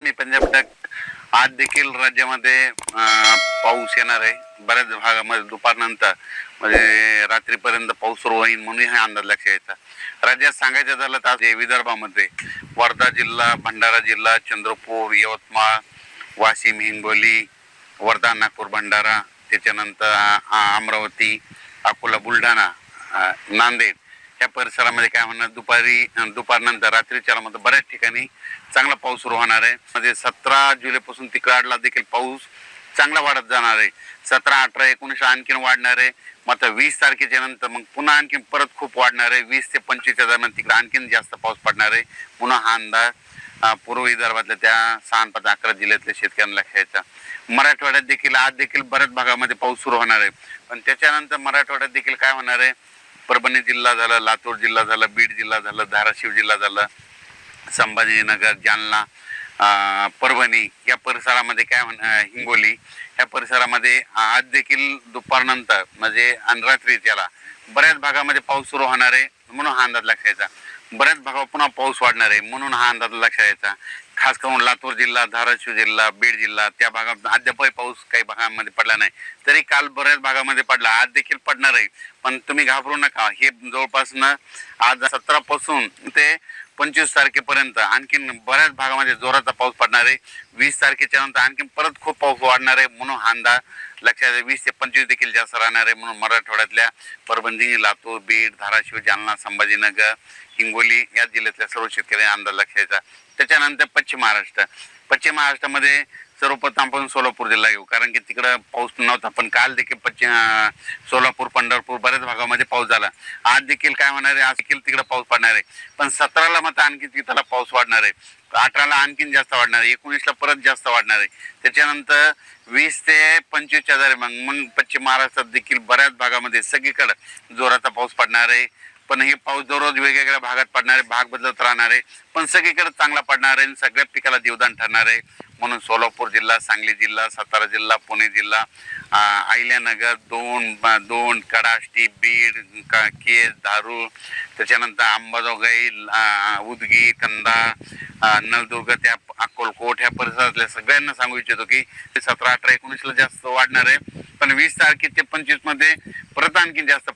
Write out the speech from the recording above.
मी पंजाब तक आज देखील राज्यामध्ये पाऊस येणार आहे. बऱ्याच भागामध्ये दुपारनंतर म्हणजे रात्रीपर्यंत पाऊस सुरू होईल म्हणून हा अंदाज लक्षात यायचा. राज्यात सांगायचं झालं तर आज विदर्भामध्ये वर्धा जिल्हा, भंडारा जिल्हा, चंद्रपूर, यवतमाळ, वाशिम, हिंगोली, वर्धा, नागपूर, भंडारा, त्याच्यानंतर अमरावती, अकोला, बुलढाणा, नांदेड या परिसरामध्ये काय होणार, दुपारनंतर रात्रीच्या मध्ये बऱ्याच ठिकाणी चांगला पाऊस सुरू होणार आहे. म्हणजे 17 जुलैपासून तिकडला देखील पाऊस चांगला वाढत जाणार आहे. 17, 18, 19 आणखीन वाढणार आहे. मात्र 20 तारखेच्या नंतर मग पुन्हा आणखीन परत खूप वाढणार आहे. 20 ते 25 दरम्यान तिकडे आणखीन जास्त पाऊस पडणार आहे. पुन्हा हा अंदाज पूर्व विदर्भातल्या त्या 6, 5, 11 जिल्ह्यातल्या शेतकऱ्यांना घ्यायचा. मराठवाड्यात देखील आज देखील बऱ्याच भागामध्ये पाऊस सुरू होणार आहे. पण त्याच्यानंतर मराठवाड्यात देखील काय होणार आहे, परभणी जिल्हा झाला, लातूर जिल्हा झाला, बीड जिल्हा झाला, धाराशिव जिल्हा झाला, संभाजीनगर, जालना, परभणी या परिसरामध्ये काय हिंगोली या परिसरामध्ये आज देखील दुपारनंतर म्हणजे रात्री त्याला बऱ्याच भागामध्ये पाऊस सुरू होणार आहे म्हणून हा अंदाज लक्षात यायचा. बऱ्याच भागावर पुन्हा पाऊस वाढणार आहे म्हणून हा अंदाज लक्षात यायचा. खास करून लातूर जिल्हा, धाराशिव जिल्हा, बीड जिल्हा त्या भागात अद्यापही पाऊस काही भागांमध्ये पडला नाही. तरी काल बऱ्याच भागामध्ये पडला, आज देखील पडणार आहे. पण तुम्ही घाबरू नका. हे जवळपास आज 17 पासून ते 25 तारखेपर्यंत आणखीन बऱ्याच भागामध्ये जोराचा पाऊस पडणार आहे. 20 तारखेच्या नंतर आणखीन परत खूप पाऊस वाढणार आहे म्हणून हा अंदाज लक्षात 20 ते 25 देखील जास्त राहणार आहे. म्हणून मराठवाड्यातल्या परभणी, लातूर, बीड, धाराशिव, जालना, संभाजीनगर, हिंगोली या जिल्ह्यातल्या सर्व शेतकऱ्यांना अंदाज लक्षात. त्याच्यानंतर पश्चिम महाराष्ट्रामध्ये सर्वप्रथम आपण सोलापूर जिल्हा घेऊ, कारण की तिकडं पाऊस नव्हता. पण काल देखील सोलापूर, पंढरपूर बऱ्याच भागामध्ये पाऊस झाला. आज देखील काय होणार आहे, आज देखील तिकडे पाऊस पडणार आहे. पण 17ला मात्र आणखी तिथला पाऊस वाढणार आहे. 18ला आणखीन जास्त वाढणार आहे. 19ला परत जास्त वाढणार आहे. त्याच्यानंतर 20 ते 25च्या दरम्यान मग पश्चिम महाराष्ट्रात देखील बऱ्याच भागामध्ये सगळीकडे जोराचा पाऊस पडणार आहे. पण हे पाऊस दररोज वेगवेगळ्या भागात पडणार आहे, भाग बदलत राहणार आहे. पण सगळीकडे चांगला पडणार आहे, सगळ्या पिकाला जीवदान ठरणार आहे. म्हणून सोलापूर जिल्हा, सांगली जिल्हा, सातारा जिल्हा, पुणे जिल्हा, अहिल्यानगर, दोन, कडाष्टी, बीड, केज, धारूर, त्याच्यानंतर अंबाजोगाई, उदगीर, कंधार, नळदुर्ग, त्या अक्कलकोट ह्या परिसरातल्या सगळ्यांना सांगू इच्छितो की 17, 18, 19ला जास्त वाढणार आहे. पण 20 तारखे ते 25 मध्ये परत आणखी जास्त